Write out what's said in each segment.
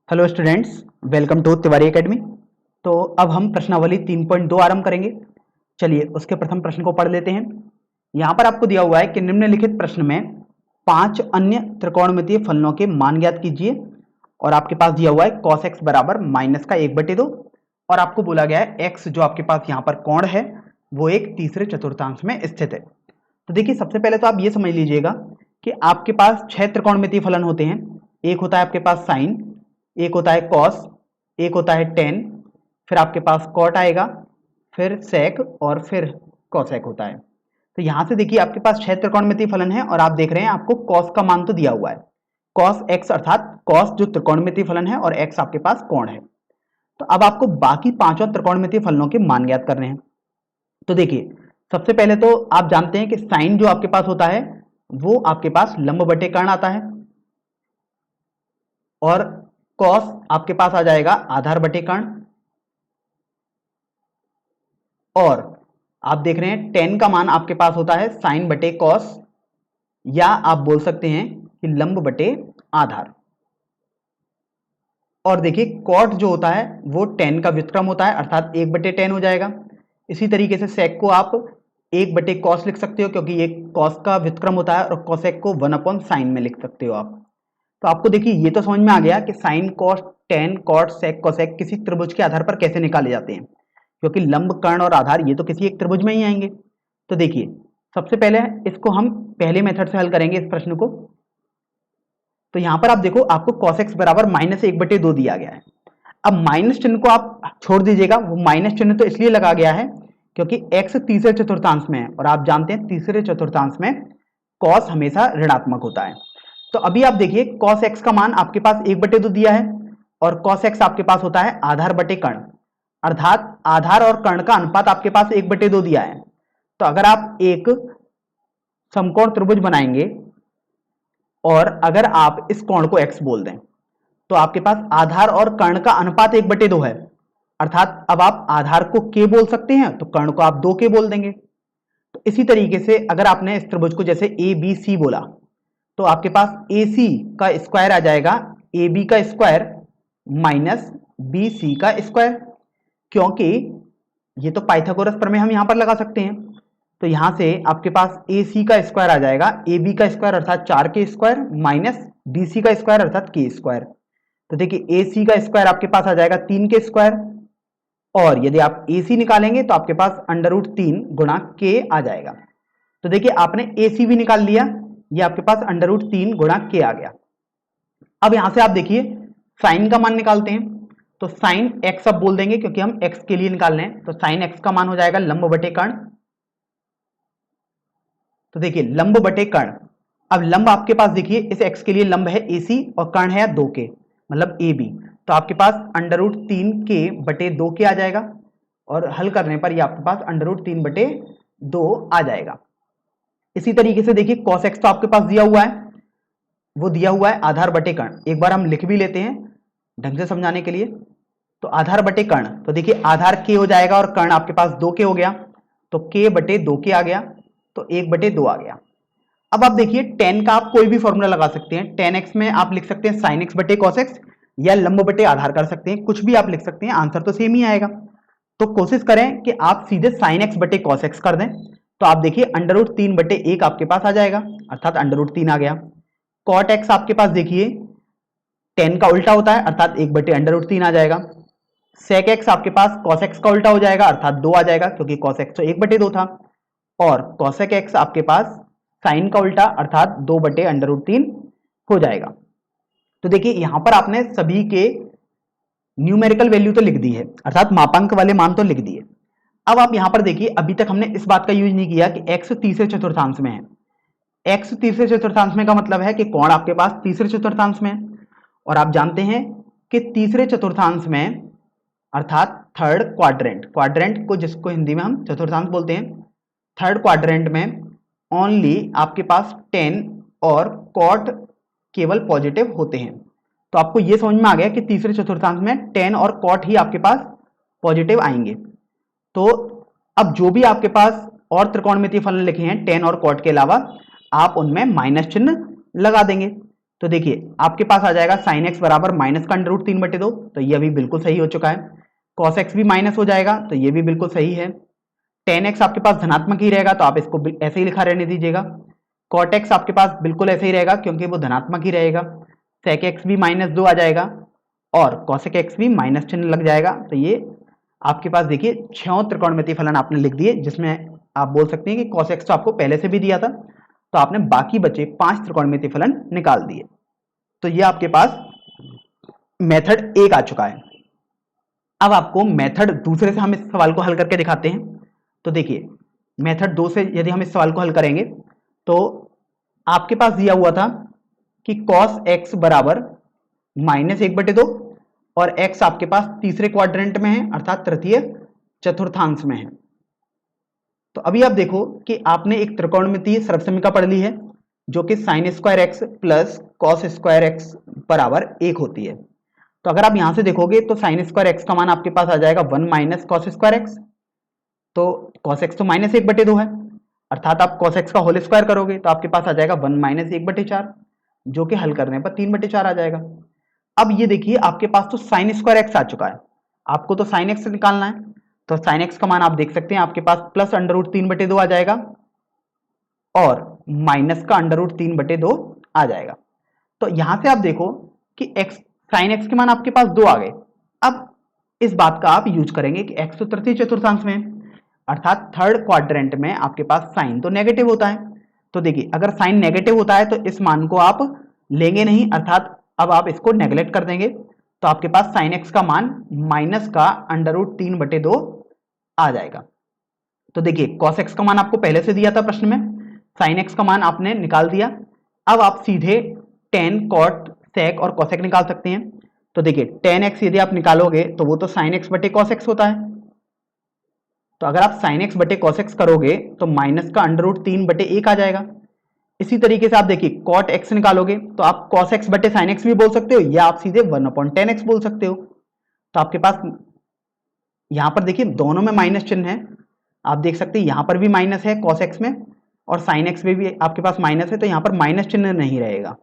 Hello students, welcome to Tiwari academy. तो अब हम प्रश्नावली 3.2 आरंभ करेंगे। चलिए उसके प्रथम प्रश्न को पढ़ लेते हैं। यहाँ पर आपको दिया हुआ है कि निम्नलिखित प्रश्न में 5 अन्य त्रिकोणमितीय फलनों के मान ज्ञात कीजिए। और आपके पास दिया हुआ है cos x बराबर माइनस का 1/2 और आपको बोला गया है x जो आपके पास यहाँ पर कोण है वो एक तीसरे चतुर्थांश में स्थित है। तो देखिए सबसे पहले तो आप ये समझ लीजिएगा कि आपके पास 6 त्रिकोणमितीय फलन होते हैं। एक होता है आपके पास साइन, एक होता है कॉस, एक होता है टेन, फिर आपके पास कॉट आएगा, फिर सेक और फिर कॉसेक होता है। तो यहां से देखिए आपके पास 6 त्रिकोणमितीय फलन है और आप देख रहे हैं आपको कॉस का मान तो दिया हुआ है, कॉस एक्स अर्थात कॉस जो त्रिकोणमितीय फलन है और एक्स आपके पास कोण है। तो अब आपको बाकी पांचों त्रिकोणमितीय फलनों के मान ज्ञात करने हैं। तो देखिए सबसे पहले तो आप जानते हैं कि साइन जो आपके पास होता है वो आपके पास लंब बटे कर्ण आता है और कॉस आपके पास आ जाएगा आधार बटे कर्ण। और आप देख रहे हैं टेन का मान आपके पास होता है साइन बटे कॉस, या आप बोल सकते हैं कि लंब बटे आधार। और देखिए कॉट जो होता है वो टेन का व्युत्क्रम होता है अर्थात 1/10 हो जाएगा। इसी तरीके से सेक को आप 1/cos लिख सकते हो क्योंकि ये कॉस का व्युत्क्रम होता है, और कोसेक को 1/sin में लिख सकते हो आप। तो आपको देखिए ये तो समझ में आ गया कि sine cos tan cot sec cosec किसी त्रिभुज के आधार पर कैसे निकाले जाते हैं, क्योंकि लंब कर्ण और आधार ये तो किसी एक त्रिभुज में ही आएंगे। तो देखिए सबसे पहले इसको हम पहले मेथड से हल करेंगे इस प्रश्न को। तो यहां पर आप देखो आपको cos x बराबर -1/2 दिया गया है। अब माइनस चिन्ह को आप छोड़ दीजिएगा, वो माइनस चिन्ह तो इसलिए लगा गया है क्योंकि x तीसरे चतुर्थांश में है और आप जानते हैं तीसरे चतुर्थांश में cos हमेशा ऋणात्मक होता है। तो अभी आप देखिए cos x का मान आपके पास 1/2 दिया है और cos x आपके पास होता है आधार बटे कर्ण, अर्थात आधार और कर्ण का अनुपात आपके पास 1/2 दिया है। तो अगर आप एक समकोण त्रिभुज बनाएंगे और अगर आप इस कोण को x बोल दें तो आपके पास आधार और कर्ण का अनुपात 1/2 है, अर्थात अब आप आधार को k बोल सकते हैं तो कर्ण को आप 2k बोल देंगे। तो इसी तरीके से अगर आपने इस त्रिभुज को जैसे ए बी सी बोला तो आपके पास ए सी का स्क्वायर आ जाएगा ए बी का स्क्वायर माइनस बी सी का स्क्वायर, क्योंकि ये तो पाइथागोरस प्रमेय हम यहां पर लगा सकते हैं। तो यहां से आपके पास ए सी का स्क्वायर आ जाएगा ए बी का स्क्वायर अर्थात 4k square minus B C का स्क्वायर अर्थात k स्क्वायर। तो देखिए ए सी का स्क्वायर आपके पास आ जाएगा 3k स्क्वायर, और यदि आप ए सी निकालेंगे तो आपके पास √3 गुणा k आ जाएगा। तो देखिए आपने ए सी भी निकाल लिया, ये आपके पास √3 गुणा k आ गया। अब यहां से आप देखिए साइन का मान निकालते हैं। तो साइन x अब बोल देंगे क्योंकि हम x के लिए निकाल रहे हैं। तो साइन x का मान हो जाएगा लंब बटे कर्ण। तो देखिए लंब बटे कर्ण, अब लंब आपके पास देखिए इस x के लिए लंब है AC और कर्ण है 2k मतलब AB। तो आपके पास √3k/2k आ जाएगा और हल करने पर ये आपके पास √3/2 आ जाएगा। इसी तरीके से देखिए cos x तो आपके पास दिया हुआ है, वो दिया हुआ है आधार बटे कर्ण। एक बार हम लिख भी लेते हैं ढंग से समझाने के लिए। तो आधार बटे कर्ण, तो देखिए आधार k हो जाएगा और कर्ण आपके पास 2k हो गया, तो k/2k आ गया, तो 1/2 आ गया। अब आप देखिए tan का आप कोई भी फॉर्मूला लगा सकते हैं। tan x में आप लिख सकते हैं sin x/cos x या लंब बटे आधार कर सकते हैं, कुछ भी आप लिख सकते हैं, आंसर तो सेम ही आएगा। तो कोशिश करें कि आप सीधे sin x/cos x कर दें। तो आप देखिए √3/1 आपके पास आ जाएगा अर्थात √3 आ गया। cot x आपके पास देखिए tan का उल्टा होता है अर्थात 1/√3 आ जाएगा। sec x आपके पास cos x का उल्टा हो जाएगा अर्थात 2 आ जाएगा क्योंकि cos x तो 1/2 था, और cosec x आपके पास साइन का उल्टा अर्थात 2/√3 हो जाएगा। तो देखिए यहां पर आपने सभी के न्यूमेरिकल वैल्यू तो लिख दी है अर्थात मापांक वाले मान तो लिख दिए। अब आप यहां पर देखिए अभी तक हमने इस बात का यूज नहीं किया कि x तीसरे चतुर्थांश में है। x तीसरे चतुर्थांश में का मतलब है कि कोण आपके पास तीसरे चतुर्थांश में है, और आप जानते हैं कि तीसरे चतुर्थांश में अर्थात थर्ड क्वाड्रेंट, क्वाड्रेंट को जिसको हिंदी में हम चतुर्थांश बोलते हैं, थर्ड क्वाड्रेंट में ओनली आपके पास tan और cot केवल पॉजिटिव होते हैं। तो आपको यह समझ में आ गया कि तीसरे चतुर्थांश में tan और cot ही आपके पास पॉजिटिव आएंगे। तो अब जो भी आपके पास और त्रिकोणमितीय फलन लिखे हैं tan और cot के अलावा, आप उनमें माइनस चिन्ह लगा देंगे। तो देखिए आपके पास आ जाएगा साइन एक्स बराबर माइनस का अंडर रूट 3/2, तो ये अभी बिल्कुल सही हो चुका है। कॉस एक्स भी माइनस हो जाएगा, तो ये भी बिल्कुल सही है। टेन एक्स आपके पास धनात्मक ही रहेगा, तो आप इसको ऐसे ही लिखा रहने दीजिएगा। कॉट एक्स आपके पास बिल्कुल ऐसे ही रहेगा क्योंकि वो धनात्मक ही रहेगा। सेक एक्स भी -2 आ जाएगा और कॉसेक एक्स भी माइनस चिन्ह लग जाएगा। तो ये आपके पास देखिए 6 त्रिकोणमितीय फलन आपने लिख दिए, जिसमें आप बोल सकते हैं कि कॉस एक्स तो आपको पहले से भी दिया था, तो आपने बाकी बचे 5 त्रिकोणमितीय फलन निकाल दिए। तो ये आपके पास मेथड 1 आ चुका है। अब आपको मेथड दूसरे से हम इस सवाल को हल करके दिखाते हैं। तो देखिए मेथड 2 से यदि हम इस सवाल को हल करेंगे तो आपके पास दिया हुआ था कि cos x बराबर -1/2 और x आपके पास तीसरे क्वाड्रेंट में है अर्थात तृतीय चतुर्थांश में है। तो अभी आप देखो कि आपने एक त्रिकोणमितीय सर्वसमीका पढ़ ली है जो कि sin square x plus cos square x बराबर 1 होती है। तो अगर आप यहां से देखोगे तो sin स्क्वायर एक्स का मान आपके पास आ जाएगा 1 माइनस कॉस स्क्वायर एक्स। तो cos x तो -1/2 है, अर्थात आप cos x का होल स्क्वायर करोगे तो आपके पास आ जाएगा 1 माइनस 1/4, जो कि हल करने पर 3/4 आ जाएगा। अब ये देखिए आपके पास तो sin स्क्वायर एक्स आ चुका है, आपको तो sin x निकालना है, तो sin x का मान आप देख सकते हैं आपके पास प्लस अंडर रूट 3/2 आ जाएगा और माइनस का अंडर रूट 3/2 आ जाएगा। तो यहां से आप देखो कि sin x के मान आपके पास 2 आ गए। अब इस बात का आप यूज करेंगे कि x तो तृतीय चतुर्थांश में है, अर्थात थर्ड क्वाड्रेंट में आपके पास साइन तो नेगेटिव होता है। तो देखिए अगर साइन नेगेटिव होता है तो इस मान को आप लेंगे नहीं, अर्थात अब आप इसको नेगलेक्ट कर देंगे, तो आपके पास साइन एक्स का मान माइनस का अंडर रूट 3/2 आ जाएगा। तो देखिए कॉस एक्स का मान आपको पहले से दिया था प्रश्न में, साइन एक्स का मान आपने निकाल दिया। अब आप सीधे टेन कॉट सेक और कॉसेक निकाल सकते हैं। तो देखिए टेन एक्स यदि आप निकालोगे तो वो तो साइन एक्स बटे कॉस एक्स होता है, तो अगर आप sin x बटे cos x करोगे तो माइनस का अंडर रूट 3/1 आ जाएगा। इसी तरीके से आप देखिए cot x निकालोगे तो आप cos x बटे sin x भी बोल सकते हो या आप सीधे 1/10x बोल सकते हो। तो आपके पास यहां पर देखिए दोनों में माइनस चिन्ह है, आप देख सकते हैं यहां पर भी माइनस है cos x में और sin x में भी आपके पास माइनस है, तो यहां पर माइनस चिन्ह नहीं रहेगा।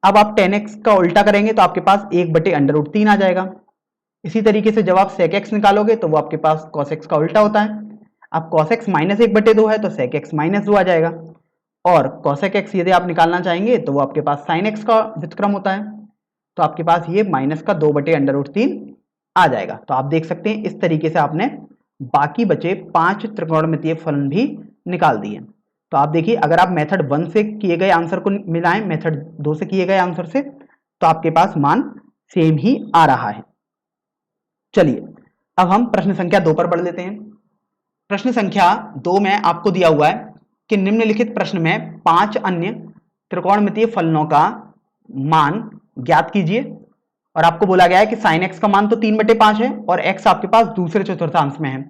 अब आप 10x का उल्टा करेंगे तो आपके पास 1/√3 आ जाएगा। इसी तरीके से जब आप sec x निकालोगे तो वो आपके पास cos x का उल्टा होता है। अब cos x -1/2 है तो sec x -2 आ जाएगा और cosec x यदि आप निकालना चाहेंगे तो वो आपके पास sin x का व्युत्क्रम होता है, तो आपके पास ये माइनस का 2/√3 आ जाएगा। तो आप देख सकते हैं इस तरीके से आपने बाकी बचे 5 त्रिकोणमितीय फलन भी निकाल दिए। तो आप देखिए अगर आप मेथड 1 से किए गए आंसर को मिलाएं मेथड 2 से किए गए आंसर से तो आपके पास मान सेम ही आ रहा है। चलिए अब हम प्रश्न संख्या 2 पर बढ़ लेते हैं। प्रश्न संख्या 2 में आपको दिया हुआ है कि निम्नलिखित प्रश्न में 5 अन्य त्रिकोणमितीय फलनों का मान ज्ञात कीजिए और आपको बोला गया है कि sin x का मान तो 3/5 है और x आपके पास दूसरे चतुर्थांश में है।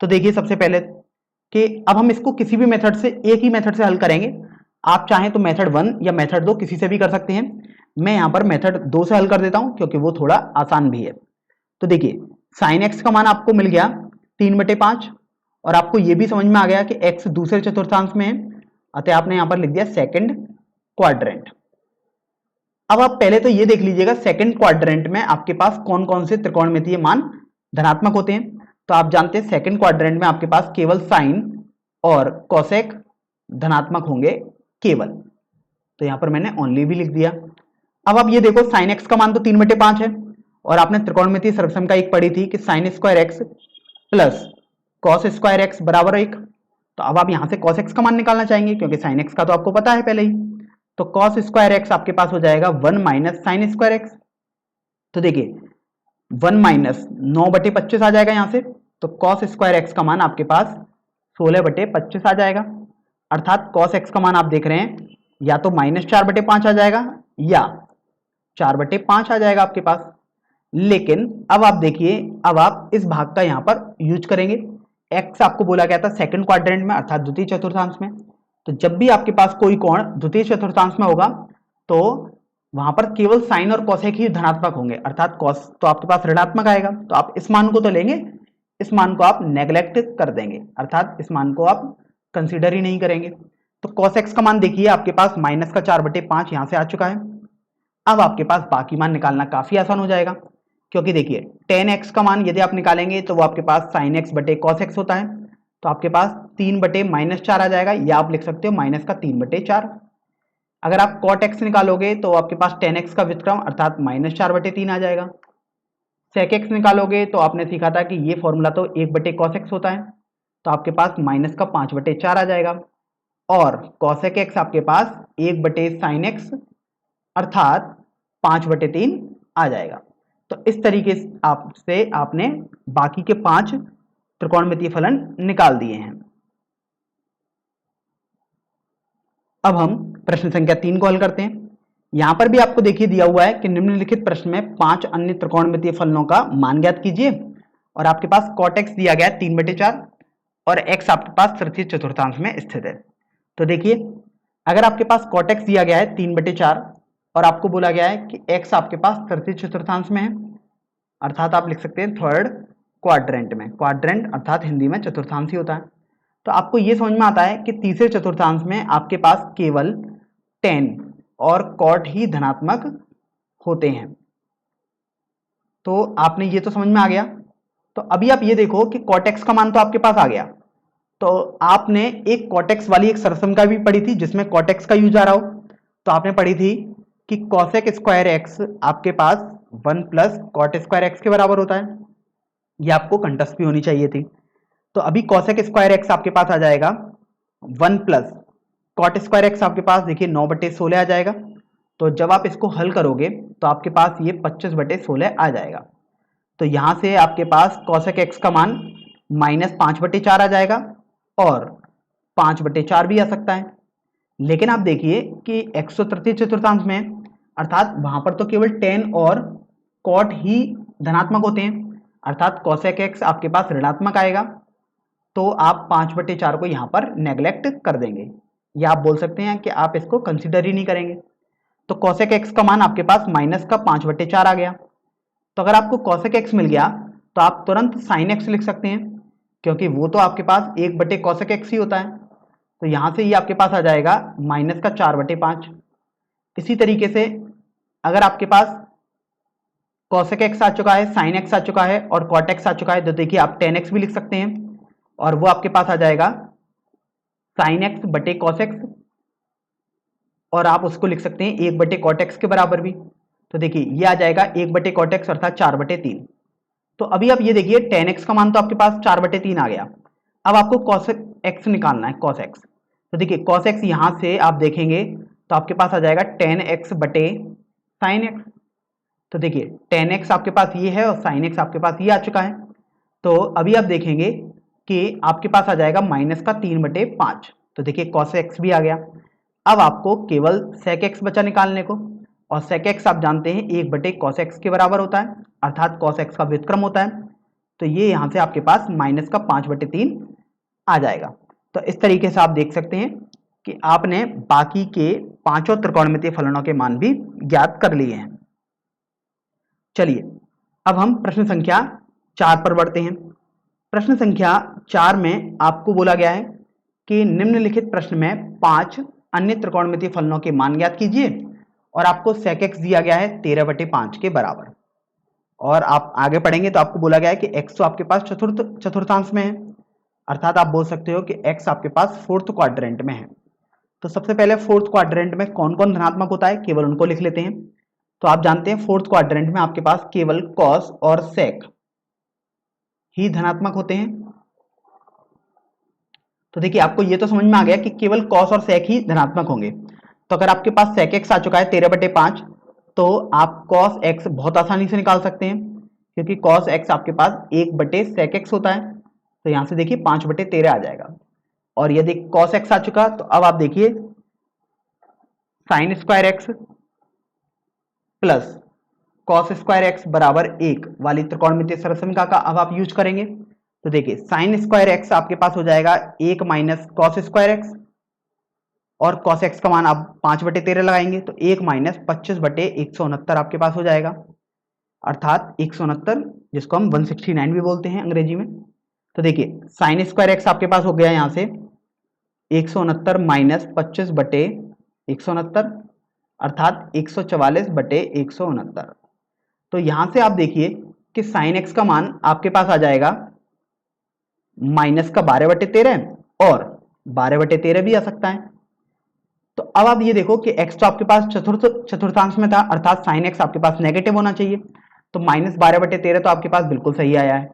तो देखिए सबसे पहले कि अब हम इसको किसी भी मेथड से एक ही मेथड से हल करेंगे, आप चाहें तो मेथड 1 या मेथड 2 किसी से भी कर सकते हैं। मैं यहां पर मेथड 2 से हल कर देता हूं क्योंकि वो थोड़ा आसान भी है। तो देखिए sin x का मान आपको मिल गया 3/5 और आपको यह भी समझ में आ गया कि x दूसरे चतुर्थांश में है, अतः आपने यहां पर लिख दिया सेकंड क्वाड्रेंट। अब आप पहले तो ये देख लीजिएगा सेकंड क्वाड्रेंट में आपके पास कौन कौन से त्रिकोणमितीय मान धनात्मक होते हैं। तो आप जानते हैं सेकंड क्वाड्रेंट में आपके पास केवल साइन और कॉसेक धनात्मक होंगे केवल, तो यहां पर मैंने ओनली भी लिख दिया। अब आप ये देखो sin x का मान तो 3/5 है और आपने त्रिकोणमितीय सर्वसमीका एक पढ़ी थी कि sin square x plus cos square x बराबर 1। तो अब आप यहां से cos x का मान निकालना चाहेंगे क्योंकि sin x का तो आपको पता है पहले ही, तो cos स्क्वायर एक्स आपके पास हो जाएगा 1 माइनस साइन स्क्वायर एक्स। तो देखिए 1 माइनस 9/25 आ जाएगा यहां से, तो cos स्क्वायर एक्स का मान आपके पास 16/25 आ जाएगा, अर्थात cos x का मान आप देख रहे हैं या तो -4/5 आ जाएगा या 4/5 आ जाएगा आपके पास। लेकिन अब आप देखिए अब आप इस भाग का यहां पर यूज करेंगे। x आपको बोला गया था सेकंड क्वाड्रेंट में अर्थात द्वितीय चतुर्थांश में, तो जब भी आपके पास कोई कोण द्वितीय चतुर्थांश में होगा तो वहां पर केवल साइन और कोसेक ही धनात्मक होंगे, अर्थात कॉस तो आपके पास ऋणात्मक आएगा। तो आप इस मान को तो लेंगे, इस मान को आप नेग्लेक्ट कर देंगे, अर्थात इस मान को आप कंसीडर ही नहीं करेंगे। तो cos x का मान देखिए आपके पास -4/5 यहाँ से आ चुका है। अब आपके पास बाकी मान निकालना काफी आसान हो जाएगा, क्योंकि देखिए tan x का मान यदि आप निकालेंगे तो वो आपके पास sin x बटे cos x होता है, तो आपके पास 3/-4 आ जाएगा, या आप लिख सकते हो -3/4। अगर आप cot x निकालोगे तो आपके पास tan x का व्युत्क्रम अर्थात -4/3 आ जाएगा। sec x निकालोगे तो आपने सीखा था कि ये फॉर्मूला तो 1/cos x होता है, तो आपके पास -5/4 आ जाएगा। और cosec x आपके पास 1/sin x अर्थात 5/3 आ जाएगा। तो इस तरीके से आपने बाकी के 5 त्रिकोणमितीय फलन निकाल दिए हैं। अब हम प्रश्न संख्या 3 को हल करते हैं। यहां पर भी आपको देखिए दिया हुआ है कि निम्नलिखित प्रश्न में 5 अन्य त्रिकोणमितीय फलनों का मान ज्ञात कीजिए, और आपके पास cot x दिया गया है 3/4 और x आपके पास तृतीय चतुर्थांश में स्थित है। तो देखिए अगर आपके पास cot x दिया गया है 3/4 और आपको बोला गया है कि x आपके पास तृतीय चतुर्थांश में है, अर्थात आप लिख सकते हैं थर्ड क्वाड्रेंट में। क्वाड्रेंट अर्थात हिंदी में चतुर्थांश ही होता है। तो आपको यह समझ में आता है कि तीसरे चतुर्थांश में आपके पास केवल tan और cot ही धनात्मक होते हैं। तो आपने ये तो समझ में आ गया। तो अभी आप ये देखो कि cot x का मान तो आपके पास आ गया, तो आपने एक cot x वाली एक सरसंख्या भी पढ़ी थी जिसमें cot x का यूज आ रहा हो। तो आपने पढ़ी थी कि cosec स्क्वायर x आपके पास 1 प्लस cot स्क्वायर x के बराबर होता है। ये आपको कंठस्थ भी होनी चाहिए थी। तो अभी cosec स्क्वायर x आपके पास आ जाएगा 1 प्लस cot स्क्वायर x आपके पास देखिए 9/16 आ जाएगा। तो जब आप इसको हल करोगे तो आपके पास ये 25/16 आ जाएगा। तो यहां से आपके पास cosec x का मान -5/4 आ जाएगा और 5/4 भी आ सकता है। लेकिन आप देखिए कि x तो तृतीय चतुर्थांश में है, अर्थात वहां पर तो केवल tan और cot ही धनात्मक होते हैं, अर्थात cosec x आपके पास ऋणात्मक आएगा। तो आप 5/4 को यहाँ पर नेग्लेक्ट कर देंगे, या आप बोल सकते हैं कि आप इसको कंसिडर ही नहीं करेंगे। तो cosec x का मान आपके पास -5/4 आ गया। तो अगर आपको cosec x मिल गया तो आप तुरंत sin x लिख सकते हैं, क्योंकि वो तो आपके पास 1/cosec x ही होता है। तो यहां से ये आपके पास आ जाएगा -4/5। इसी तरीके से अगर आपके पास cosec x आ चुका है, sin x आ चुका है और cot x आ चुका है, तो देखिए आप tan x भी लिख सकते हैं, और वो आपके पास आ जाएगा sin x/cos x, और आप उसको लिख सकते हैं 1/cot x के बराबर भी। तो देखिए ये आ जाएगा 1/cot x अर्थात 4/3। तो अभी आप ये देखिए tan x का मान तो आपके पास 4/3 आ गया। अब आपको cos x निकालना है, cos x। तो देखिए cos x यहां से आप देखेंगे तो आपके पास आ जाएगा tan x/sin x। तो देखिए tan x आपके पास ये है और sin x आपके पास ये आ चुका है। तो अभी आप देखेंगे कि आपके पास आ जाएगा -3/5। तो देखिए cos x भी आ गया। अब आपको केवल sec x बचा निकालने को, और sec x आप जानते हैं 1/cos x के बराबर होता है, अर्थात cos x का व्युत्क्रम होता है। तो ये यहां से आपके पास -5/3 आ जाएगा। तो इस तरीके से आप देख सकते हैं कि आपने बाकी के पांचों त्रिकोणमितीय फलनों के मान भी ज्ञात कर लिए हैं। चलिए अब हम प्रश्न संख्या 4 पर बढ़ते हैं। प्रश्न संख्या 4 में आपको बोला गया है कि निम्नलिखित प्रश्न में 5 अन्य त्रिकोणमितीय फलनों के मान ज्ञात कीजिए, और आपको sec x दिया गया है 13/5 के बराबर। और आप आगे पढ़ेंगे तो आपको बोला गया है कि x तो आपके पास चतुर्थांश में है, अर्थात आप बोल सकते हो कि x आपके पास फोर्थ क्वाड्रेंट में है। तो सबसे पहले फोर्थ क्वाड्रेंट में कौन कौन धनात्मक होता है केवल उनको लिख लेते हैं। तो आप जानते हैं फोर्थ क्वाड्रेंट में आपके पास केवल cos और sec ही धनात्मक होते हैं। तो देखिए आपको ये तो समझ में आ गया कि केवल cos और sec ही धनात्मक होंगे। तो अगर आपके पास sec x आ चुका है 13/5, तो आप cos x बहुत आसानी से निकाल सकते हैं, क्योंकि cos x आपके पास 1/sec x होता है। तो यहां से देखिए 5/13 आ जाएगा। और यदि cos x आ चुका तो अब आप देखिए sin square x plus cos square x बराबर 1 वाली त्रिकोणमितीय सरसंख्या का अब आप यूज करेंगे। तो देखिए sin स्क्वायर x आपके पास हो जाएगा 1 माइनस cos स्क्वायर x, और cos x का मान आप 5/13 लगाएंगे तो 1 माइनस 25/169 आपके पास हो जाएगा, अर्थात 169, जिसको हम 169 भी बोलते हैं अंग्रेजी में। तो देखिए sin स्क्वायर x आपके पास हो गया यहाँ से 169 माइनस 25/169 अर्थात 144 बटे 169। तो यहां से आप देखिए कि साइन एक्स का मान आपके पास आ जाएगा माइनस का 12/13 और 12/13 भी आ सकता है। तो अब आप ये देखो कि x तो आपके पास चतुर्थांश में था, अर्थात साइन एक्स आपके पास नेगेटिव होना चाहिए। तो माइनस 12/13 तो आपके पास बिल्कुल सही आया है,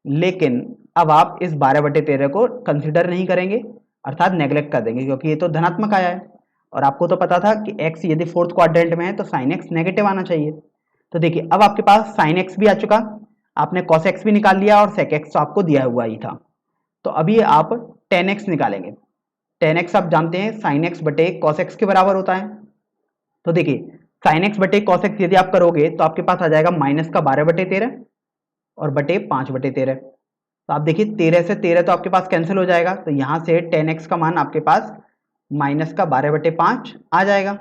लेकिन अब आप इस 12/13 को कंसिडर नहीं करेंगे, अर्थात नेग्लेक्ट कर देंगे, क्योंकि ये तो धनात्मक आया है और आपको तो पता था कि x यदि फोर्थ क्वाड्रेंट में है तो साइन एक्स नेगेटिव आना चाहिए। तो देखिए अब आपके पास साइन एक्स भी आ चुका, आपने कॉस एक्स भी निकाल लिया और सेक एक्स तो आपको दिया हुआ ही था। तो अभी आप टेन एक्स निकालेंगे। टेन एक्स आप जानते हैं साइन एक्स बटे कॉस एक्स के बराबर होता है। तो देखिए साइन एक्स बटे कॉस एक्स यदि आप करोगे तो आपके पास आ जाएगा माइनस का 12/13 और बटे 5/13। तो आप देखिए 13 से 13 तो आपके पास कैंसिल हो जाएगा, तो यहां से टेन एक्स का मान आपके पास माइनस का 12/5 आ जाएगा।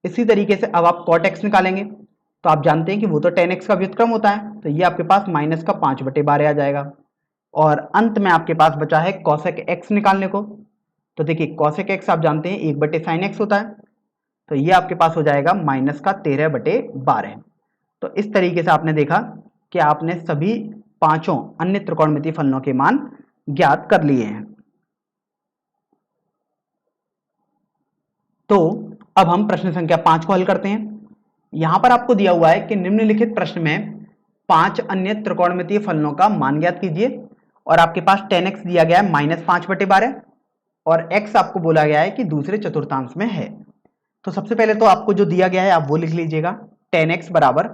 इसी तरीके से अब आप कॉट एक्स निकालेंगे, तो आप जानते हैं कि वो तो टेन एक्स का व्युत्क्रम होता है, तो ये आपके पास माइनस का 5/12 आ जाएगा। और अंत में आपके पास बचा है कॉसेक एक्स निकालने को। तो देखिए कॉसेक एक्स आप जानते हैं 1/sin x होता है, तो ये आपके पास हो जाएगा माइनस का 13/12। तो इस तरीके से आपने देखा कि आपने सभी पांचों अन्य त्रिकोणमितीय फलनों के मान ज्ञात कर लिए हैं। तो अब हम प्रश्न संख्या 5 को हल करते हैं। यहां पर आपको दिया हुआ है कि निम्नलिखित प्रश्न में 5 अन्य त्रिकोणमितीय फलनों का मान ज्ञात कीजिए, और आपके पास tan x दिया गया है -5/12 और x आपको बोला गया है कि दूसरे चतुर्थांश में है। तो सबसे पहले तो आपको जो दिया गया है आप वो लिख लीजिएगा, tan x बराबर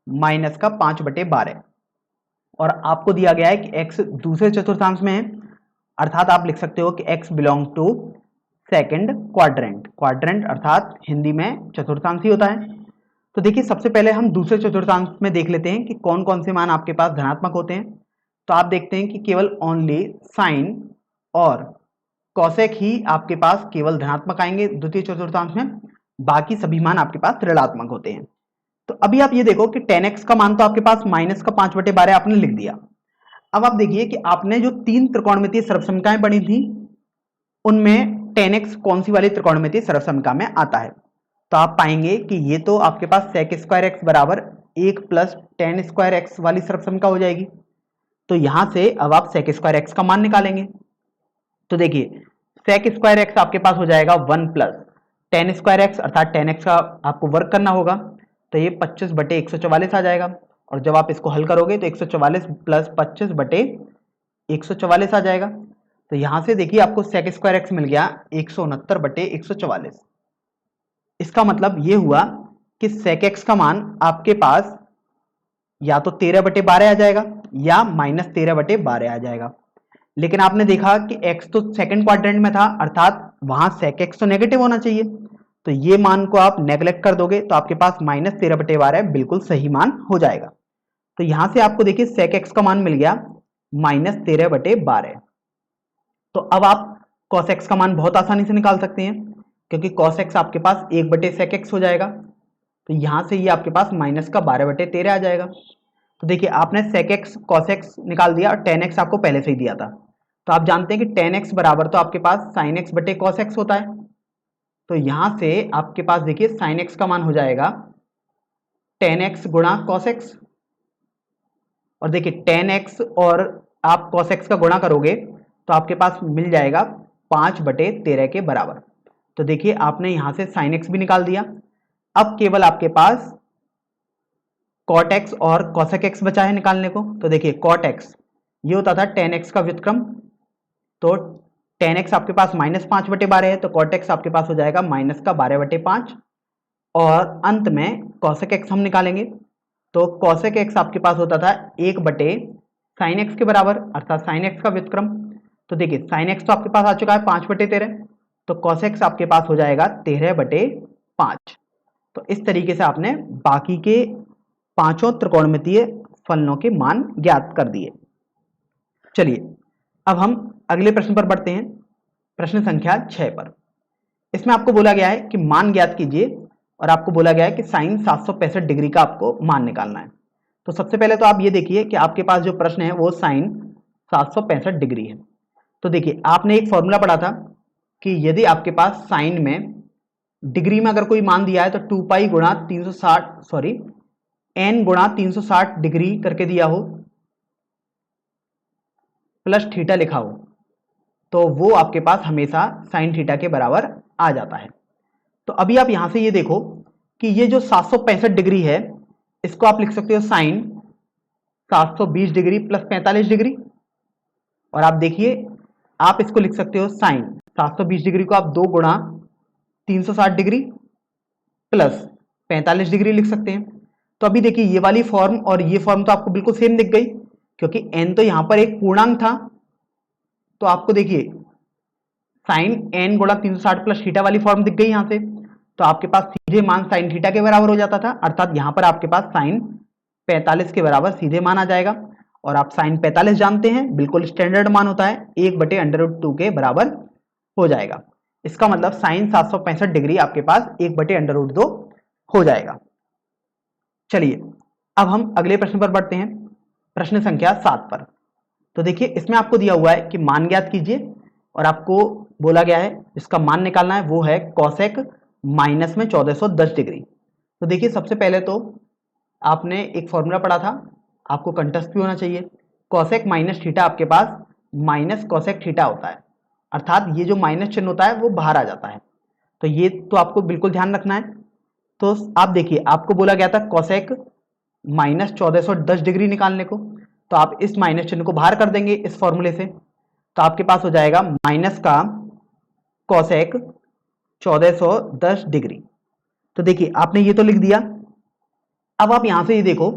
माइनस का 5/12 और आपको दिया गया है कि x दूसरे चतुर्थांश में है, अर्थात आप लिख सकते हो कि x belong to second quadrant. Quadrant अर्थात हिंदी में चतुर्थांश ही होता है। तो देखिए सबसे पहले हम दूसरे चतुर्थांश में देख लेते हैं कि कौन कौन से मान आपके पास धनात्मक होते हैं। तो आप देखते हैं कि केवल ओनली साइन और कॉसेक ही आपके पास केवल धनात्मक आएंगे द्वितीय चतुर्थांश में, बाकी सभी मान आपके पास ऋणात्मक होते हैं। तो अभी आप ये देखो कि tan x का मान तो आपके पास माइनस का 5/12 आपने लिख दिया। अब आप देखिए कि आपने जो 3 त्रिकोणमितीय सर्वसमीकरण पढ़ी थी उनमें tan x कौन सी वाली त्रिकोणमितीय सर्वसमीकरण में आता है। तो आप पाएंगे कि ये तो आपके पास sec स्क्वायर x बराबर 1 प्लस tan स्क्वायर x वाली सर्वसमीकरण हो जाएगी। तो यहां से अब आप sec स्क्वायर x का मान निकालेंगे। तो देखिए sec स्क्वायर x आपके पास हो जाएगा 1 प्लस tan स्क्वायर x, अर्थात tan x का आपको वर्क करना होगा, तो ये 25/144 आ जाएगा। और जब आप इसको हल करोगे तो 144 प्लस 25/144 आ जाएगा। तो यहां से देखिए आपको sec स्क्वायर x मिल गया 169/144। इसका मतलब ये हुआ कि sec x का मान आपके पास या तो 13/12 आ जाएगा या -13/12 आ जाएगा। लेकिन आपने देखा कि x तो सेकंड क्वाड्रेंट में था, अर्थात वहां sec x तो नेगेटिव होना चाहिए, तो ये मान को आप नेग्लेक्ट कर दोगे तो आपके पास -13/12 बिल्कुल सही मान हो जाएगा। तो यहां से आपको देखिए sec x का मान मिल गया -13/12। तो अब आप cos x का मान बहुत आसानी से निकाल सकते हैं, क्योंकि cos x आपके पास 1/sec x हो जाएगा। तो यहां से ये आपके पास माइनस का 12/13 आ जाएगा। तो देखिए आपने sec x cos x निकाल दिया और tan x आपको पहले से ही दिया था। तो आप जानते हैं कि tan x बराबर तो आपके पास sin x बटे cos x होता है। तो यहां से आपके पास देखिए sin x का मान हो जाएगा tan x गुणा cos x, और देखिए tan x और आप cos x का गुणा करोगे तो आपके पास मिल जाएगा 5/13 के बराबर। तो देखिए आपने यहां से sin x भी निकाल दिया। अब केवल आपके पास cot x और cosec x बचा है निकालने को। तो देखिए cot x ये होता था tan x का व्युत्क्रम, तो tan x आपके पास -5/12 है, तो cot x आपके पास हो जाएगा माइनस का 12/5। और अंत में cosec x हम निकालेंगे, तो cosec x आपके पास होता था 1/sin x के बराबर, अर्थात sin x का व्युत्क्रम। तो देखिए sin x तो आपके पास आ चुका है 5/13, तो cos x आपके पास हो जाएगा 13/5। तो इस तरीके से आपने बाकी के पांचों त्रिकोणमितीय फलनों के मान ज्ञात कर दिए। चलिए अब हम अगले प्रश्न पर बढ़ते हैं, प्रश्न संख्या 6 पर। इसमें आपको बोला गया है कि मान ज्ञात कीजिए और आपको बोला गया है कि साइन 765 डिग्री का आपको मान निकालना है। तो सबसे पहले तो आप ये देखिए कि आपके पास जो प्रश्न है वो साइन 765 डिग्री है। तो देखिए आपने एक फॉर्मूला पढ़ा था कि यदि आपके पास साइन में डिग्री में अगर कोई मान दिया है तो 2 पाई गुणा 360 सॉरी n गुणा 360 डिग्री करके दिया हो प्लस थीटा लिखा हो तो वो आपके पास हमेशा साइन थीटा के बराबर आ जाता है। तो अभी आप यहां से ये देखो कि ये जो 765 डिग्री है इसको आप लिख सकते हो साइन 720 डिग्री प्लस 45 डिग्री, और आप देखिए आप इसको लिख सकते हो साइन 720 डिग्री को आप 2 गुणा 360 डिग्री प्लस 45 डिग्री लिख सकते हैं। तो अभी देखिए ये वाली फॉर्म और ये फॉर्म तो आपको बिल्कुल सेम दिख गई क्योंकि n तो यहां पर एक पूर्णांक था। तो आपको देखिए साइन n गुणा 360 प्लस थीटा वाली फॉर्म दिख गई यहां से, तो आपके पास सीधे मान साइन थीटा के बराबर हो जाता था, अर्थात यहां पर आपके पास साइन 45 के बराबर सीधे मान आ जाएगा। और आप साइन 45 जानते हैं बिल्कुल स्टैंडर्ड मान होता है, 1/√2 के बराबर हो जाएगा। इसका मतलब साइन 765 डिग्री आपके पास 1/√2 हो जाएगा। चलिए अब हम अगले प्रश्न पर बढ़ते हैं, प्रश्न संख्या 7 पर। तो देखिए इसमें आपको दिया हुआ है कि मान ज्ञात कीजिए और आपको बोला गया है इसका मान निकालना है, वो है कॉसेक माइनस में 1410 डिग्री। तो देखिए सबसे पहले तो आपने एक फॉर्मूला पढ़ा था, आपको कंठस्थ भी होना चाहिए। कॉसेक माइनस थीटा आपके पास माइनस कॉसेक थीटा होता है, अर्थात ये जो माइनस चिन्ह होता है वो बाहर आ जाता है। तो ये तो आपको बिल्कुल ध्यान रखना है। तो आप देखिए आपको बोला गया था कॉसेक माइनस 1410 डिग्री निकालने को, तो आप इस माइनस चिन्ह को बाहर कर देंगे इस फॉर्मूले से, तो आपके पास हो जाएगा माइनस का कॉसेक 1410 डिग्री। तो देखिए आपने ये तो लिख दिया। अब आप यहां से ये देखो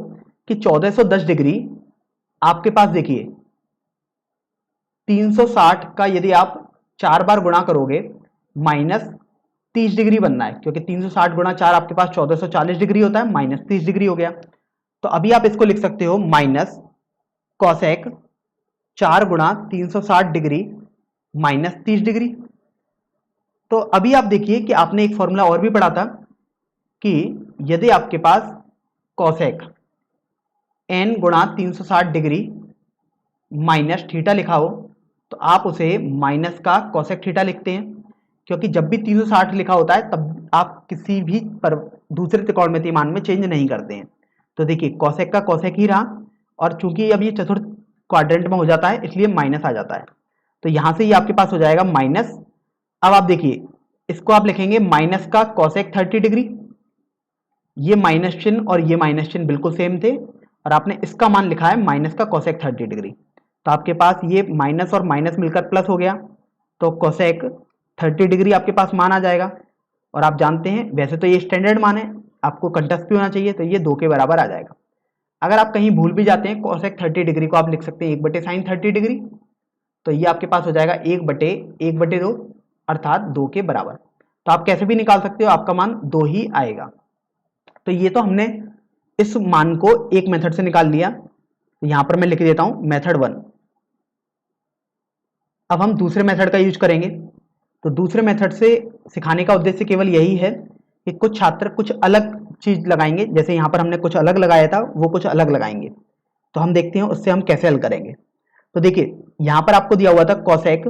कि 1410 डिग्री आपके पास देखिए 360 का यदि आप 4 बार गुणा करोगे माइनस 30 डिग्री बनना है, क्योंकि 360 गुणा 4 आपके पास 1440 डिग्री होता है, माइनस 30 डिग्री हो गया। तो अभी आप इसको लिख सकते हो माइनस कॉसेक 4 गुणा 360 डिग्री माइनस 30 डिग्री। तो अभी आप देखिए कि आपने एक फॉर्मूला और भी पढ़ा था कि यदि आपके पास कॉसेक n गुणा 360 डिग्री माइनस थीटा लिखा हो तो आप उसे माइनस का कॉसेक थीटा लिखते हैं, क्योंकि जब भी 360 लिखा होता है तब आप किसी भी पर दूसरे त्रिकोणमितीय मान में चेंज नहीं करते हैं। तो देखिए कॉसेक का कॉसेक ही रहा, और चूंकि अब ये चतुर्थ क्वाड्रेंट में हो जाता है इसलिए माइनस आ जाता है। तो यहां से ये आपके पास हो जाएगा माइनस। अब आप देखिए इसको आप लिखेंगे माइनस का कॉसेक 30 डिग्री, ये माइनस चिन्ह और ये माइनस चिन्ह बिल्कुल सेम थे, और आपने इसका मान लिखा है माइनस का कॉसेक 30 डिग्री। तो आपके पास ये माइनस और माइनस मिलकर प्लस हो गया, तो कॉसेक 30 डिग्री आपके पास मान आ जाएगा। और आप जानते हैं वैसे तो ये स्टैंडर्ड मान है, आपको कंठस्थ भी होना चाहिए, तो ये 2 के बराबर आ जाएगा। अगर आप कहीं भूल भी जाते हैं कॉसेक 30 डिग्री को आप लिख सकते हैं 1/साइन 30 डिग्री, तो ये आपके पास हो जाएगा 1/1/2 अर्थात 2 के बराबर। तो आप कैसे भी निकाल सकते हो, आपका मान 2 ही आएगा। तो ये तो हमने इस मान को एक मेथड से निकाल लिया, यहां पर मैं लिख देता हूं मेथड 1। अब हम दूसरे मेथड का यूज करेंगे। तो दूसरे मेथड से सिखाने का उद्देश्य केवल यही है कि कुछ छात्र कुछ अलग चीज लगाएंगे, जैसे यहां पर हमने कुछ अलग लगाया था वो कुछ अलग लगाएंगे। तो हम देखते हैं उससे हम कैसे हल करेंगे। तो देखिए यहां पर आपको दिया हुआ था कॉसेक,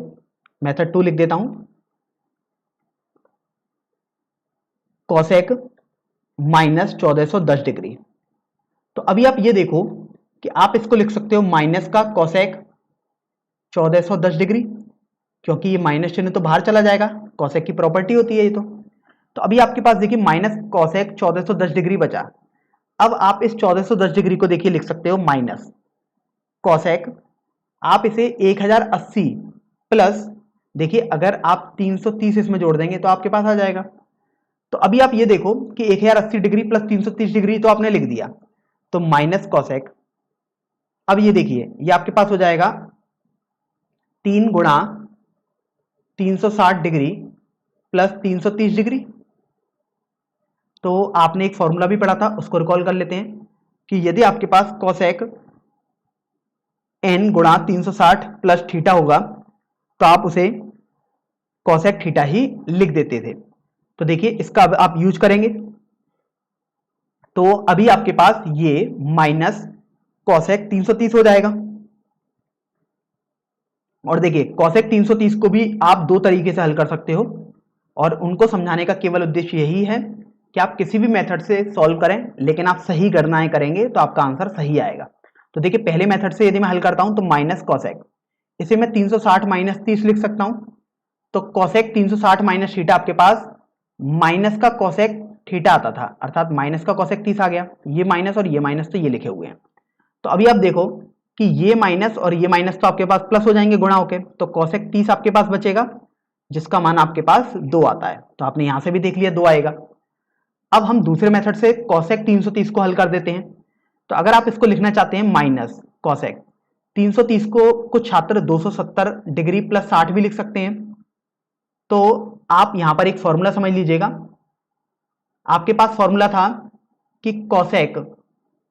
मेथड 2 लिख देता हूं, कॉसेक माइनस 1410 डिग्री। तो अभी आप ये देखो कि आप इसको लिख सकते हो माइनस का कॉसेक 1410 डिग्री, क्योंकि ये माइनस चिन्ह तो बाहर चला जाएगा, कॉसेक की प्रॉपर्टी होती है ये तो अभी आपके पास देखिए माइनस कॉसेक 1410 डिग्री बचा। अब आप इस 1410 डिग्री को देखिए लिख सकते हो माइनस कॉसेक, आप इसे 1080 प्लस, देखिए अगर आप 330 इसमें जोड़ देंगे तो आपके पास आ जाएगा। तो अभी आप ये देखो कि 1080 डिग्री प्लस 330 डिग्री तो आपने लिख दिया, तो माइनस कॉसेक, अब ये देखिए ये आपके पास हो जाएगा 3 गुणा 360 डिग्री प्लस 330 डिग्री। तो आपने एक फॉर्मूला भी पढ़ा था उसको रिकॉल कर लेते हैं कि यदि आपके पास कॉसेक n गुणा 360 प्लस थीटा होगा तो आप उसे कॉसेक थीटा ही लिख देते थे। तो देखिए इसका अब आप यूज करेंगे, तो अभी आपके पास ये माइनस कॉसेक 330 हो जाएगा, और देखिए कॉसेक 330 को भी आप दो तरीके से हल कर सकते हो और उनको समझाने का केवल उद्देश्य यही है कि आप किसी भी मेथड से सॉल्व करें, लेकिन आप सही गणनाएं करेंगे तो आपका आंसर सही आएगा। तो देखिए पहले मेथड से यदि मैं हल करता हूं तो माइनस कॉसेक, इसे मैं 360 माइनस 30 लिख सकता हूं। तो कॉसेक 360 माइनस थीटा आपके पास माइनस का कॉसेक थीटा आता था, अर्थात माइनस का कॉसेक 30 आ गया। ये माइनस और ये माइनस तो ये लिखे हुए हैं। तो अभी आप देखो कि ये माइनस और ये माइनस तो आपके पास प्लस हो जाएंगे गुणा होके, तो कॉसेक 30 आपके पास बचेगा जिसका मान आपके पास 2 आता है। तो आपने यहां से भी देख लिया 2 आएगा। अब हम दूसरे मेथड से कॉसेक 330 को हल कर देते हैं। तो अगर आप इसको लिखना चाहते हैं माइनस कॉसेक 330 को कुछ छात्र 270 डिग्री प्लस 60 भी लिख सकते हैं। तो आप यहां पर एक फॉर्मूला समझ लीजिएगा। आपके पास फॉर्मूला था कि कॉसेक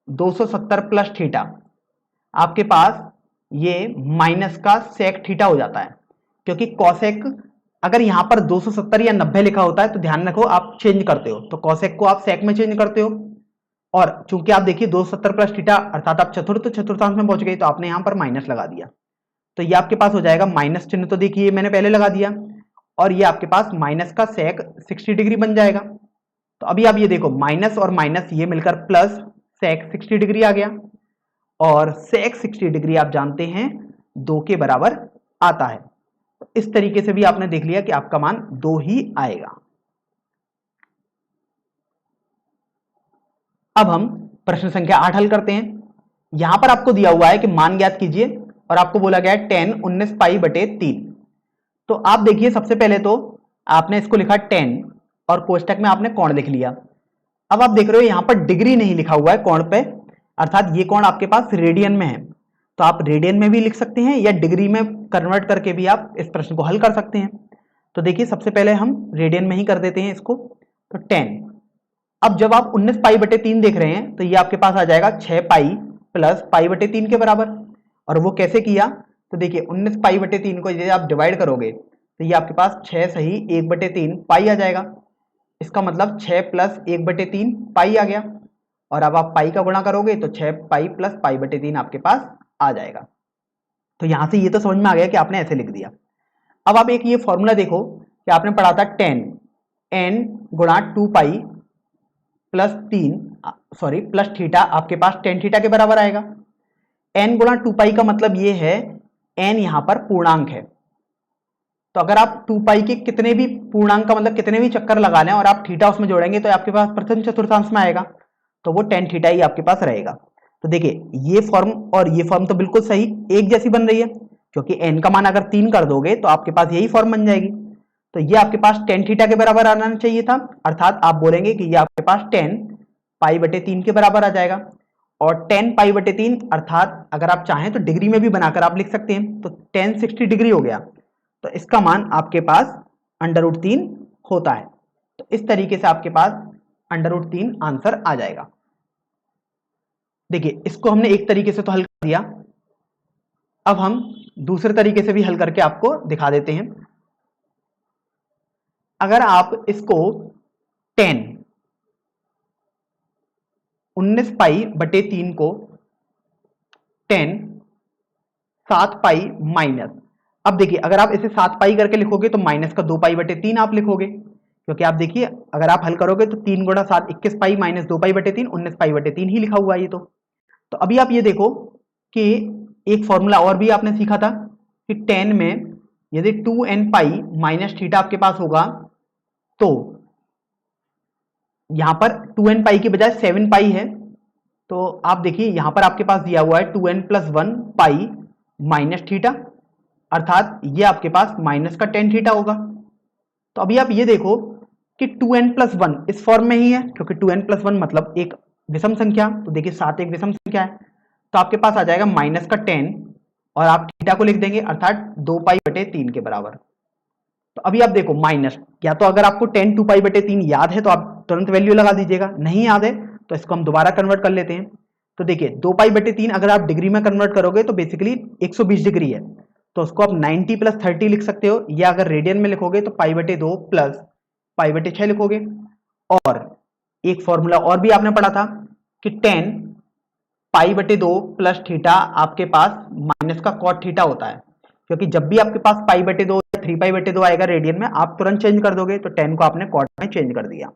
270 प्लस थीटा आपके पास ये माइनस का सेक थीटा हो जाता है, क्योंकि कॉसेक अगर यहां पर 270 या 90 लिखा होता है तो ध्यान रखो आप चेंज करते हो, तो कॉसेक को आप सेक में चेंज करते हो। और चूंकि आप देखिए 270 प्लस थीटा अर्थात आप चतुर्थांश में पहुंच गए, तो आपने यहां पर माइनस लगा दिया। तो ये आपके पास हो जाएगा माइनस चिन्ह, तो देखिए मैंने पहले लगा दिया, और ये आपके पास माइनस का सेक 60 डिग्री बन जाएगा। तो अभी आप ये देखो माइनस और माइनस ये मिलकर प्लस सेक 60 डिग्री आ गया, और सेक 60 डिग्री आप जानते हैं 2 के बराबर आता है। तो इस तरीके से भी आपने देख लिया कि आपका मान 2 ही आएगा। अब हम प्रश्न संख्या 8 हल करते हैं। यहां पर आपको दिया हुआ है कि मान ज्ञात कीजिए और आपको बोला गया है 10 19 पाई बटे 3। तो आप देखिए सबसे पहले तो आपने इसको लिखा 10 और कोष्टक में आपने कोण लिख लिया। अब आप देख रहे हो यहां पर डिग्री नहीं लिखा हुआ है कोण पे, अर्थात ये कोण आपके पास रेडियन में है। तो आप रेडियन में भी लिख सकते हैं या डिग्री में कन्वर्ट करके भी आप इस प्रश्न को हल कर सकते हैं। तो देखिए सबसे पहले हम रेडियन में ही कर देते हैं इसको। तो 10, अब जब आप 19 पाई बटे 3 देख रहे हैं तो ये आपके पास आ जाएगा 6 पाई प्लस पाई बटे 3 के बराबर। और वो कैसे किया, तो देखिए 19 पाई बटे 3 को यदि आप डिवाइड करोगे तो ये आपके पास 6 सही 1 बटे 3 पाई आ जाएगा। इसका मतलब 6 प्लस 1 बटे 3 पाई आ गया। और अब आप पाई का गुणा करोगे तो 6 पाई प्लस पाई बटे 3 आपके पास आ जाएगा। तो यहां से ये तो समझ में आ गया कि आपने ऐसे लिख दिया। अब आप एक ये फॉर्मूला देखो कि आपने पढ़ा था 10 n गुणा 2 pi plus 3 sorry plus theta आपके पास 10 थीटा के बराबर आएगा। n गुणा 2 पाई का मतलब ये है n यहां पर पूर्णांक है। तो अगर आप 2 पाई के कितने भी पूर्णांक का मतलब कितने भी चक्कर लगा लें और आप थीटा उसमें जोड़ेंगे तो आपके पास प्रथम चतुर्थांश में आएगा, तो वो 10 थीटा ही आपके पास रहेगा। तो देखिए ये फॉर्म और ये फॉर्म तो बिल्कुल सही एक जैसी बन रही है, क्योंकि n का मान अगर 3 कर दोगे तो आपके पास यही फॉर्म बन जाएगी। तो ये आपके पास 10 थीटा के बराबर आना चाहिए था, अर्थात आप बोलेंगे कि ये आपके पास 10 पाई बटे 3 के बराबर आ जाएगा। और 10 पाई बटे 3 अर्थात अगर आप चाहें तो डिग्री में भी बनाकर आप लिख सकते हैं। तो 10 60 डिग्री हो गया, तो इसका मान आपके पास √3 होता है। तो इस तरीके से आपके पास √3 आंसर आ जाएगा। देखिए इसको हमने एक तरीके से तो हल कर दिया, अब हम दूसरे तरीके से भी हल करके आपको दिखा देते हैं। अगर आप इसको 10 19 पाई बटे 3 को 10 7 पाई माइनस, अब देखिए अगर आप इसे 7 पाई करके लिखोगे तो माइनस का 2 पाई बटे 3 आप लिखोगे, क्योंकि आप देखिए अगर आप हल करोगे तो 3 गुणा 7 21 पाई माइनस 2 पाई बटे 3 19 पाई बटे 3 ही लिखा हुआ है ये। तो अभी आप ये देखो कि एक फॉर्मूला और भी आपने सीखा था कि 10 में यदि 2n पाई माइनस थीटा आपके पास होगा तो यहां पर 2n पाई की बजाय 7 पाई है। तो आप देखिए यहां पर आपके पास दिया हुआ है 2n plus 1 pi minus theta, अर्थात ये आपके पास माइनस का 10 थीटा होगा। तो अभी आप ये देखो कि 2n प्लस 1 इस फॉर्म में ही है, क्योंकि 2n प्लस 1 मतलब एक विषम संख्या। तो देखिए 7 एक विषम संख्या है, तो आपके पास आ जाएगा माइनस का 10 और आप थीटा को लिख देंगे अर्थात 2 पाई बटे 3 के बराबर। तो अभी आप देखो माइनस, या तो अगर आपको 10 2 पाई बटे 3 याद है तो आप तुरंत वैल्यू लगा दीजिएगा, नहीं याद है तो इसको हम दोबारा कन्वर्ट कर लेते हैं। तो देखिए 2 पाई बटे 3 अगर आप डिग्री में कन्वर्ट करोगे तो बेसिकली 120 डिग्री है, तो उसको आप 90 प्लस 30 लिख सकते हो, या अगर रेडियन में लिखोगे तो पाई बटे 2 प्लस पाई बटे 6 लिखोगे। और एक फॉर्मूला और भी आपने पढ़ा था कि 10 पाई बटे 2 प्लस थीटा आपके पास माइनस का कॉट थीटा होता है, क्योंकि जब भी आपके पास पाई बटे 2 या 3 पाई/2 आएगा रेडियन में, आप तुरंत चेंज कर दोगे, तो 10 को आपने कॉट में चेंज कर दिया।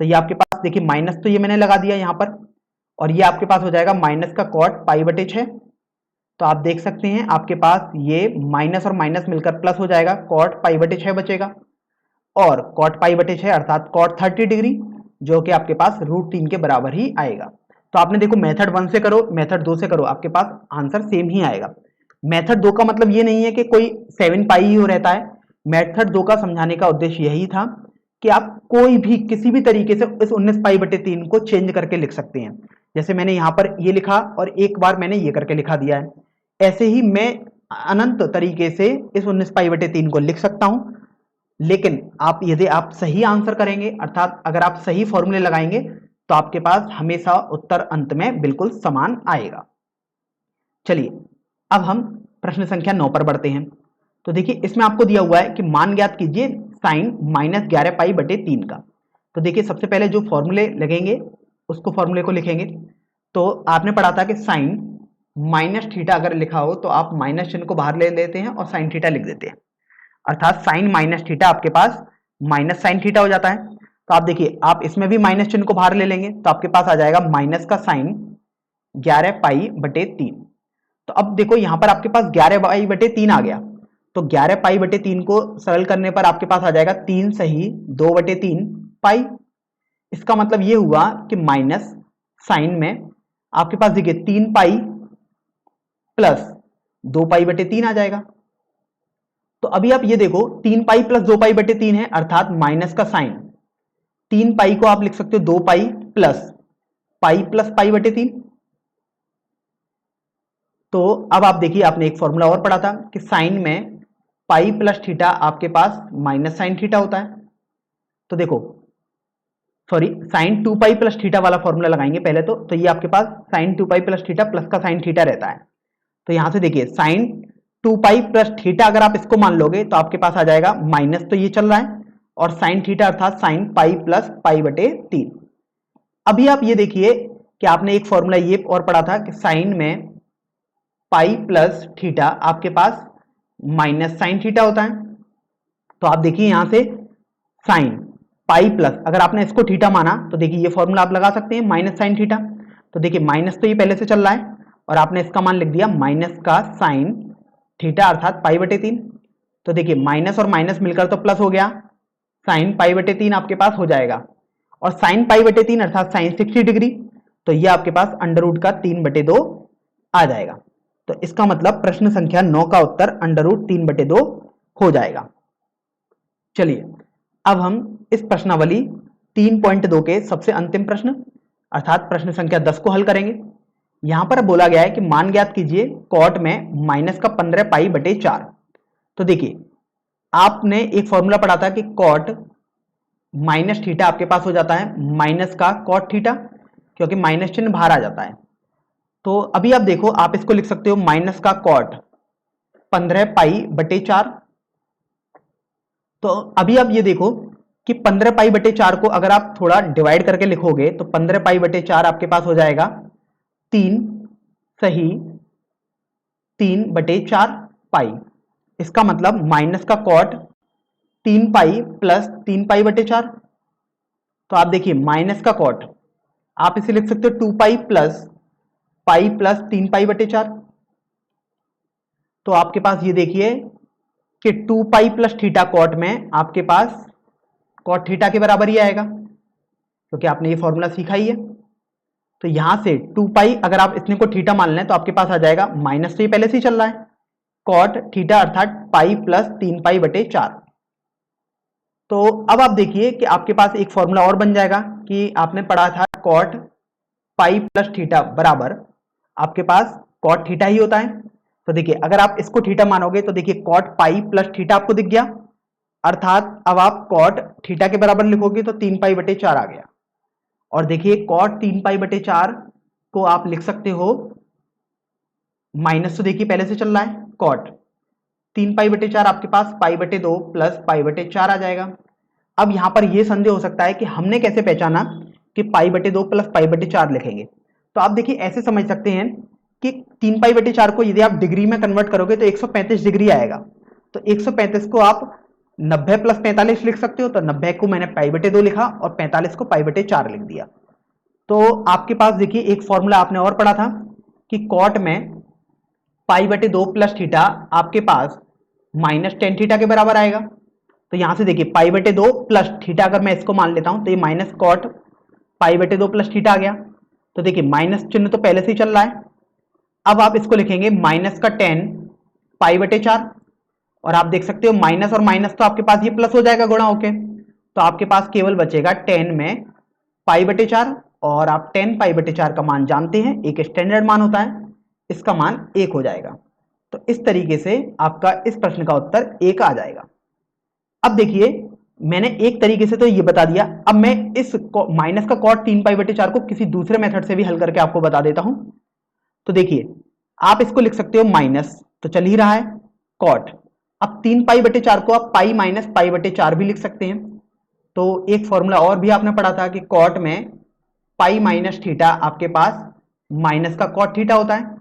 तो ये आपके पास देखिए माइनस तो ये मैंने लगा दिया यहाँ पर, और ये आपके पास हो जाएगा माइनस का कॉट पाई/6। तो आप देख सकते हैं आपके पास ये माइनस और माइनस मिलकर प्लस हो जाएगा, कॉट पाई/6 बचेगा, और कॉट पाई/6 अर्थात कॉट 30 डिग्री, जो कि आपके पास √3 के बराबर ही आएगा। तो आपने देखो मेथड 1 से करो, मेथड 2 से करो, आपके पास आंसर सेम ही आएगा। मेथड 2 का मतलब ये नहीं है कि कोई 7 पाई ही हो रहता है। मेथड 2 का समझाने का उद्देश्य यही था कि आप कोई भी किसी भी तरीके से इस 19 पाई/3 को चेंज करके लिख सकते हैं। जैसे मैंने यहाँ पर ये लिखा और एक बार मैंने ये करके लिखा दिया है, ऐसे ही मैं अनंत तरीके से इस 19 पाई/3 को लिख सकता हूं। लेकिन आप यदि आप सही आंसर करेंगे, अर्थात अगर आप सही फॉर्मूले लगाएंगे, तो आपके पास हमेशा उत्तर अंत में बिल्कुल समान आएगा। चलिए अब हम प्रश्न संख्या 9 पर बढ़ते हैं। तो देखिए इसमें आपको दिया हुआ है कि मान ज्ञात कीजिए साइन -11 पाई/3 का। तो देखिए सबसे पहले जो फॉर्मूले लगेंगे उसको फॉर्मूले को लिखेंगे। तो आपने पढ़ा था कि साइन माइनस थीटा अगर लिखा हो तो आप माइनस चिन्ह को बाहर ले लेते हैं और साइन थीटा लिख देते हैं, अर्थात साइन माइनस थीटा आपके पास माइनस साइन थीटा हो जाता है। तो आप देखिए आप इसमें भी माइनस चिन्ह को बाहर ले लेंगे, तो आपके पास आ जाएगा माइनस का साइन 11 पाई/3। तो अब देखो यहां पर आपके पास 11 पाई/3 आ गया, तो 11 पाई/3 को सरल करने पर आपके पास आ जाएगा 3 सही 2/3 पाई। इसका मतलब ये हुआ कि माइनस साइन में आपके पास देखिए 3 पाई प्लस 2 पाई/3 आ जाएगा। तो अभी आप ये देखो 3 पाई प्लस 2 पाई/3 है, अर्थात माइनस का साइन 3 पाई को आप लिख सकते हो 2 पाई प्लस पाई/3। तो अब आप देखिए आपने एक फॉर्मूला और पढ़ा था कि साइन में पाई प्लस थीटा आपके पास माइनस साइन थीटा होता है। तो देखो sorry sine 2 pi plus theta वाला फॉर्मूला लगाएंगे पहले। तो ये आपके पास sine 2 pi plus theta plus का साइन थीटा रहता है। तो यहां से देखिए साइन 2 पाई प्लस थीटा अगर आप इसको मान लोगे तो आपके पास आ जाएगा माइनस, तो ये चल रहा है, और साइन थीटा अर्थात साइन पाई प्लस पाई/3। अभी आप ये देखिए कि आपने एक फॉर्मूला ये और पढ़ा था कि साइन में पाई प्लस थीटा आपके पास माइनस साइन थीटा होता है। तो आप देखिए यहां से साइन पाई प्लस अगर आपने इसको थीटा माना तो देखिए ये फॉर्मूला आप लगा सकते हैं माइनस साइन थीटा। तो देखिए माइनस तो ये पहले से चल रहा है और आपने इसका मान लिख दिया माइनस का साइन थीटा अर्थात पाई/3। तो देखिए माइनस और माइनस मिलकर तो प्लस हो गया, साइन पाई/3 आपके पास हो जाएगा, और साइन पाई/3 अर्थात साइन 60 डिग्री, तो ये आपके पास √3/2 आ जाएगा। तो इसका मतलब प्रश्न संख्या 9 का उत्तर √3/2 हो जाएगा। चलिए अब हम इस प्रश्नावली 3.2 के सबसे अंतिम प्रश्न अर्थात प्रश्न संख्या 10 को हल करेंगे। यहां पर बोला गया है कि मान ज्ञात कीजिए कॉट में माइनस का 15 पाई/4। तो देखिए आपने एक फॉर्मूला पढ़ा था कि कॉट माइनस थीटा आपके पास हो जाता है माइनस का कॉट थीटा, क्योंकि माइनस चिन्ह बाहर आ जाता है। तो अभी आप देखो आप इसको लिख सकते हो माइनस का कॉट 15 पाई/4। तो अभी आप ये देखो कि 15 पाई/4 को अगर आप थोड़ा डिवाइड करके लिखोगे तो 15 पाई/4 आपके पास हो जाएगा 3 सही 3/4 पाई। इसका मतलब माइनस का कॉट 3 पाई प्लस 3 पाई/4। तो आप देखिए माइनस का कॉट आप इसे लिख सकते हो 2 पाई प्लस 3 पाई/4। तो आपके पास ये देखिए कि 2 पाई प्लस थीटा कॉट में आपके पास कॉट थीटा के बराबर ही आएगा, क्योंकि आपने ये फॉर्मूला सीखा ही है। तो यहां से 2 पाई अगर आप इसने को थीटा मान लें तो आपके पास आ जाएगा माइनस, तो ये पहले से ही चल रहा है, कॉट थीटा अर्थात पाई प्लस 3 पाई/4। तो अब आप देखिए कि आपके पास एक फॉर्मूला और बन जाएगा कि आपने पढ़ा था कॉट पाई प्लस थीटा बराबर आपके पास कॉट थीटा ही होता है। तो देखिए अगर आप इसको थीटा मानोगे तो देखिए कॉट पाई प्लस थीटा आपको दिख गया, अर्थात अब आप कॉट थीटा के बराबर लिखोगे तो 3 पाई/4 आ गया। और देखिए कॉट 3 पाई/4 को आप लिख सकते हो माइनस, तो देखिए पहले से चल रहा है, कॉट 3 पाई/4 आपके पास पाई/2 प्लस पाई/4 आ जाएगा। अब यहां पर यह संदेह हो सकता है कि हमने कैसे पहचाना कि पाई/2 प्लस पाई/4 लिखेंगे। तो आप देखिए ऐसे समझ सकते हैं कि 3π/4 को यदि आप डिग्री में कन्वर्ट करोगे तो 135 डिग्री आएगा। तो 135 को आप 90 + 45 लिख सकते हो। तो 90 को मैंने π/2 लिखा और 45 को π/4 लिख दिया। तो आपके पास देखिए एक फॉर्मूला आपने और पढ़ा था कि कॉट में π/2 + थीटा आपके पास -tan थीटा के बराबर आएगा। तो यहां से देखिए π/2 + थीटा अगर मैं इसको मान लेता हूं तो ये माइनस कॉट π/2 + थीटा आ गया। तो देखिए माइनस चिन्ह तो पहले से ही चल रहा है। अब आप इसको लिखेंगे माइनस का tan π/4 और आप देख सकते हो माइनस और माइनस तो आपके पास ये प्लस हो जाएगा गुणा होके। तो आपके पास केवल बचेगा tan में π/4 और आप tan π/4 का मान जानते हैं, एक स्टैंडर्ड मान होता है, इसका मान 1 हो जाएगा। तो इस तरीके से आपका इस प्रश्न का उत्तर 1 आ जाएगा। अब देखिए मैंने एक तरीके से तो ये बता दिया, अब मैं इस माइनस का कॉट 3π/4 को किसी दूसरे मेथड से भी हल करके आपको बता देता हूं। तो देखिए आप इसको लिख सकते हो माइनस, तो चल ही रहा है कॉट। अब 3π/4 को आप पाई माइनस π/4 भी लिख सकते हैं। तो एक फॉर्मूला और भी आपने पढ़ा था कि कॉट में पाई माइनस थीटा आपके पास माइनस का कॉट थीटा होता है।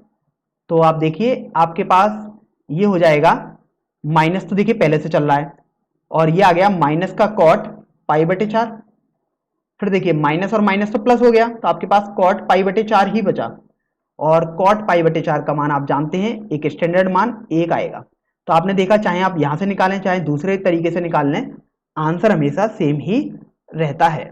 तो आप देखिए आपके पास ये हो जाएगा, माइनस तो देखिए पहले से चल रहा है और ये आ गया माइनस का कॉट π/4। फिर देखिए माइनस और माइनस तो प्लस हो गया, तो आपके पास कॉट π/4 ही बचा और कॉट π/4 का मान आप जानते हैं, एक स्टैंडर्ड मान 1 आएगा। तो आपने देखा चाहे आप यहां से निकालें चाहे दूसरे तरीके से निकाल लें, आंसर हमेशा सेम ही रहता है।